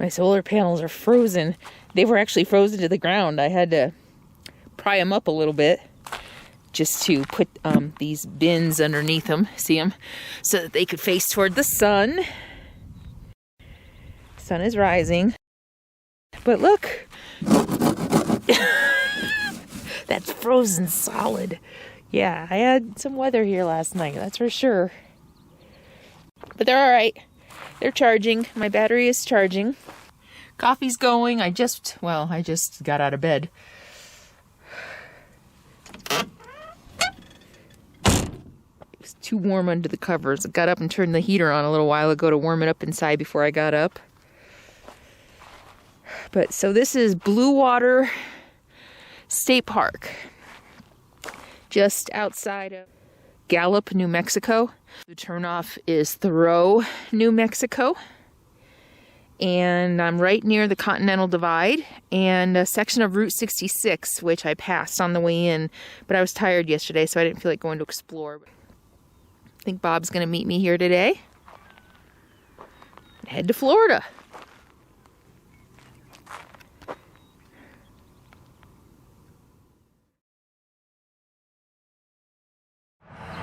My solar panels are frozen. They were actually frozen to the ground. I had to pry them up a little bit just to put these bins underneath them, see them, so that they could face toward the sun. Sun is rising. But look, that's frozen solid. Yeah, I had some weather here last night, that's for sure. But they're all right. They're charging. My battery is charging. Coffee's going. I just got out of bed. It was too warm under the covers. I got up and turned the heater on a little while ago to warm it up inside before I got up. But so this is Blue Water State Park, just outside of Gallup, New Mexico. The turnoff is Thoreau, New Mexico. And I'm right near the Continental Divide and a section of Route 66, which I passed on the way in. But I was tired yesterday, so I didn't feel like going to explore. I think Bob's going to meet me here today. Head to Florida.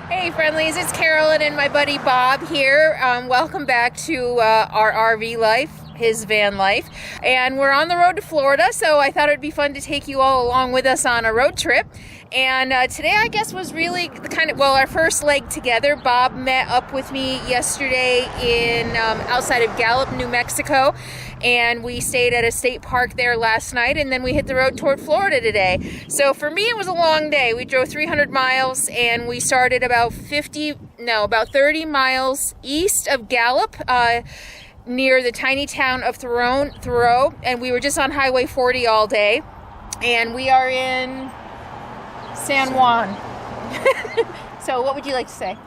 Hey friendlies, it's Carolyn and my buddy Bob here. Welcome back to our RV life, his van life. And we're on the road to Florida, so I thought it'd be fun to take you all along with us on a road trip. And today I guess was really our first leg together. Bob met up with me yesterday in outside of Gallup, New Mexico. And we stayed at a state park there last night, and then we hit the road toward Florida today. So for me, it was a long day. We drove 300 miles, and we started about 30 miles east of Gallup, near the tiny town of Thoreau, and we were just on Highway 40 all day. And we are in San Juan. So what would you like to say?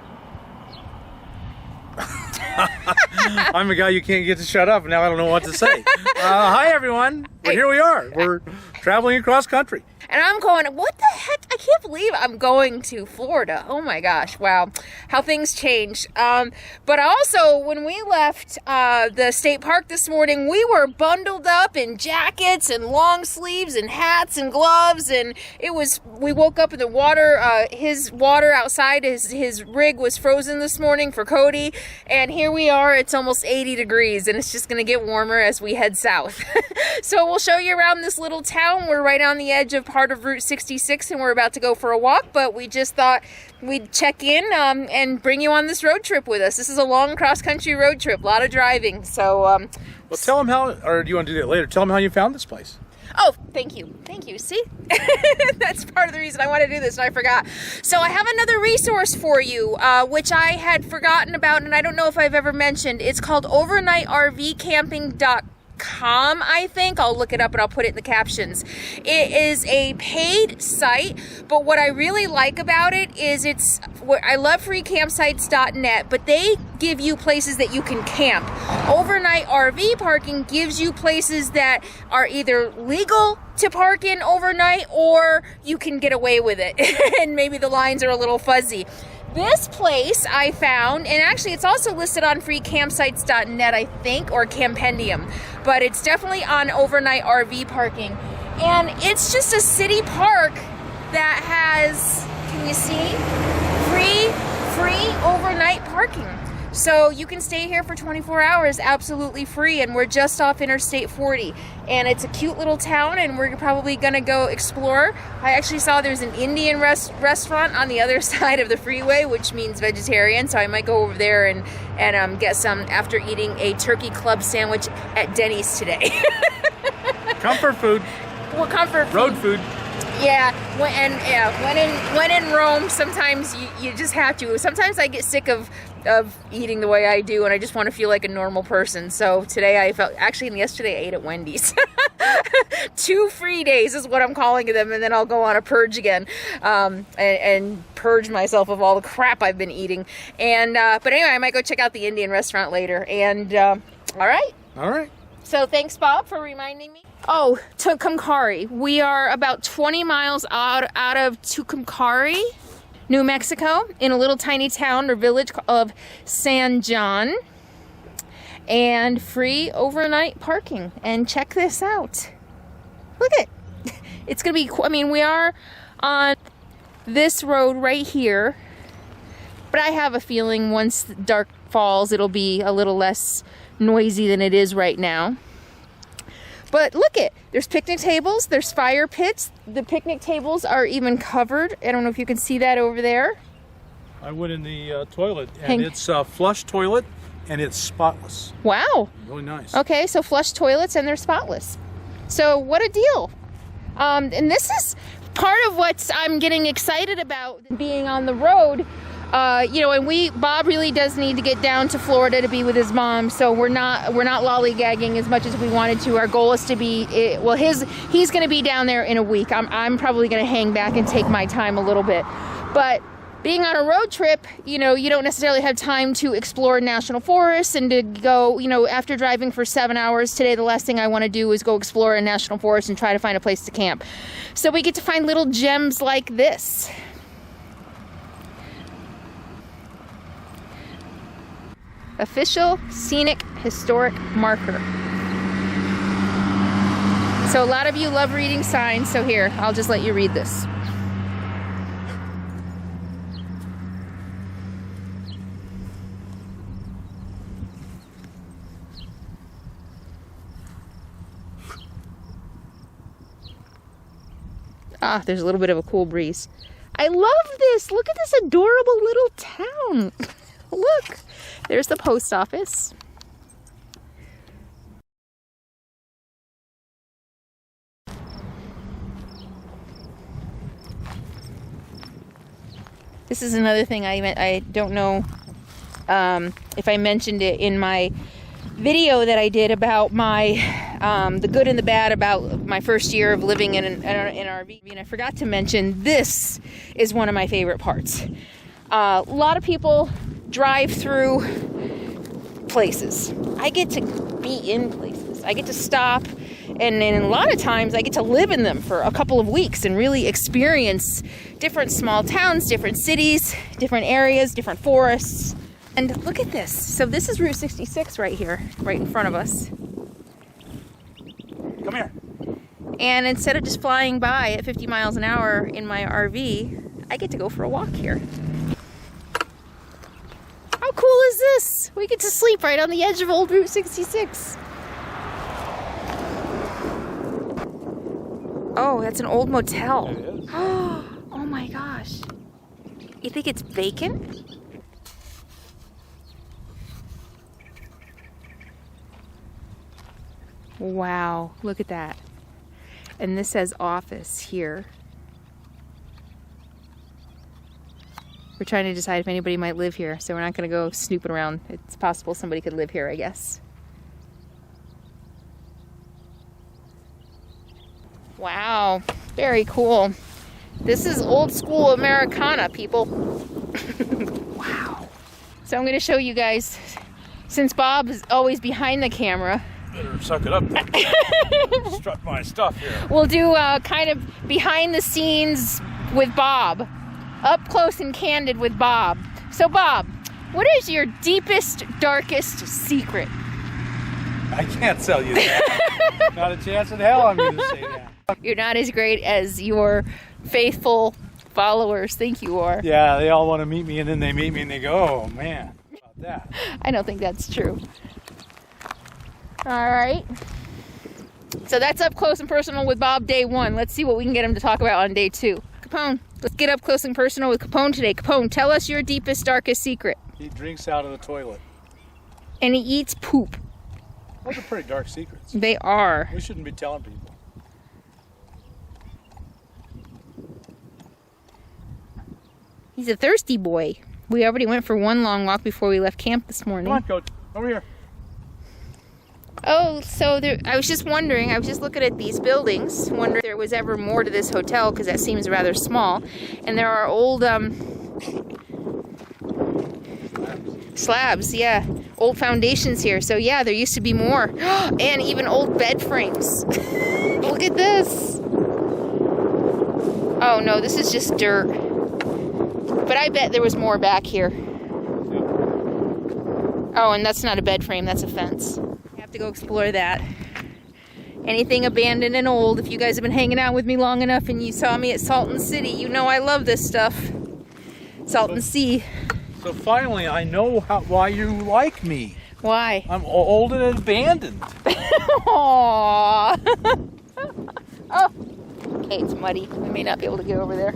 I'm a guy you can't get to shut up, and now I don't know what to say. Hi, everyone. Here we are. We're traveling across country. And I'm going, what the heck? I can't believe I'm going to Florida. Oh my gosh, wow. How things change. But also, when we left the state park this morning, we were bundled up in jackets and long sleeves and hats and gloves. And we woke up in the water, his water outside, his rig was frozen this morning for Cody. And here we are, it's almost 80 degrees, and it's just going to get warmer as we head south. So we'll show you around this little town. We're right on the edge of part of Route 66, and we're about to go for a walk, but we just thought we'd check in and bring you on this road trip with us. This is a long cross-country road trip, a lot of driving. So well, tell them how, or do you want to do that later? Tell them how you found this place. Oh, thank you. See? That's part of the reason I want to do this, and I forgot. So I have another resource for you, which I had forgotten about, and I don't know if I've ever mentioned. It's called overnightrvcamping.com. I think. I'll look it up and I'll put it in the captions. It is a paid site, but what I really like about it is I love freecampsites.net, but they give you places that you can camp. Overnight RV parking gives you places that are either legal to park in overnight, or you can get away with it and maybe the lines are a little fuzzy. This place I found, and actually it's also listed on freecampsites.net, I think, or Campendium, but it's definitely on overnight RV parking. And it's just a city park that has, can you see, free overnight parking. So you can stay here for 24 hours absolutely free, and we're just off Interstate 40. And it's a cute little town, and we're probably gonna go explore. I actually saw there's an Indian restaurant on the other side of the freeway, which means vegetarian, so I might go over there and get some after eating a turkey club sandwich at Denny's today. Comfort food. Well, comfort food. Road food. Yeah, when in Rome, sometimes you just have to. Sometimes I get sick of eating the way I do, and I just want to feel like a normal person. So today yesterday I ate at Wendy's. 2 free days is what I'm calling them, and then I'll go on a purge again, and purge myself of all the crap I've been eating. And but anyway, I might go check out the Indian restaurant later. And all right. So thanks, Bob, for reminding me. Oh, Tucumcari. We are about 20 miles out of Tucumcari, New Mexico, in a little tiny town or village of San John. and free overnight parking. And check this out. Look at it. It's gonna be, I mean, we are on this road right here, but I have a feeling once dark falls, it'll be a little less noisy than it is right now. But look it, there's picnic tables, there's fire pits. The picnic tables are even covered. I don't know if you can see that over there. I went in the toilet, and it's a flush toilet, and it's spotless. Wow. Really nice. Okay, so flush toilets, and they're spotless. So what a deal. And this is part of what I'm getting excited about being on the road. You know, and Bob really does need to get down to Florida to be with his mom, so we're not lollygagging as much as we wanted to. Our goal is to be, well, he's going to be down there in a week. I'm probably going to hang back and take my time a little bit. But being on a road trip, you know, you don't necessarily have time to explore national forests and to go, you know, after driving for 7 hours today, the last thing I want to do is go explore a national forest and try to find a place to camp. So we get to find little gems like this. Official Scenic Historic Marker. So a lot of you love reading signs, so here, I'll just let you read this. Ah, there's a little bit of a cool breeze. I love this. Look at this adorable little town. Look, there's the post office. This is another thing I don't know if I mentioned it in my video that I did about my the good and the bad about my first year of living in an RV, and I forgot to mention this is one of my favorite parts. A lot of people drive through places. I get to be in places. I get to stop, and then a lot of times I get to live in them for a couple of weeks and really experience different small towns, different cities, different areas, different forests. And look at this. So this is Route 66 right here, right in front of us. Come here. And instead of just flying by at 50 miles an hour in my RV, I get to go for a walk here. How cool is this? We get to sleep right on the edge of old Route 66. Oh, that's an old motel. It is. Oh my gosh. You think it's vacant? Wow, look at that. And this says office here. We're trying to decide if anybody might live here, so we're not going to go snooping around. It's possible somebody could live here, I guess. Wow, very cool. This is old school Americana, people. Wow. So I'm going to show you guys, since Bob is always behind the camera. Better suck it up. Strut my stuff here. We'll do kind of behind the scenes with Bob. Up close and candid with Bob. So Bob, what is your deepest, darkest secret? I can't tell you that. Not a chance in hell I'm going to say that. You're not as great as your faithful followers think you are. Yeah, they all want to meet me, and then they meet me and they go, oh man, about that. I don't think that's true. All right. So that's up close and personal with Bob day 1. Let's see what we can get him to talk about on day 2. Capone, let's get up close and personal with Capone today. Capone, tell us your deepest, darkest secret. He drinks out of the toilet. And he eats poop. Those are pretty dark secrets. They are. We shouldn't be telling people. He's a thirsty boy. We already went for one long walk before we left camp this morning. Come on, Coach. Over here. Oh, so there, I was just wondering, I was just looking at these buildings, wondering if there was ever more to this hotel, because that seems rather small. And there are old slabs, yeah. Old foundations here. So yeah, there used to be more. And even old bed frames. Look at this. Oh no, this is just dirt. But I bet there was more back here. Oh, Oh, and that's not a bed frame, that's a fence. I have to go explore that. Anything abandoned and old. If you guys have been hanging out with me long enough and you saw me at Salton City, you know I love this stuff. Salton Sea. So finally, I know why you like me. Why? I'm old and abandoned. Aww. Oh. Okay, it's muddy. We may not be able to get over there.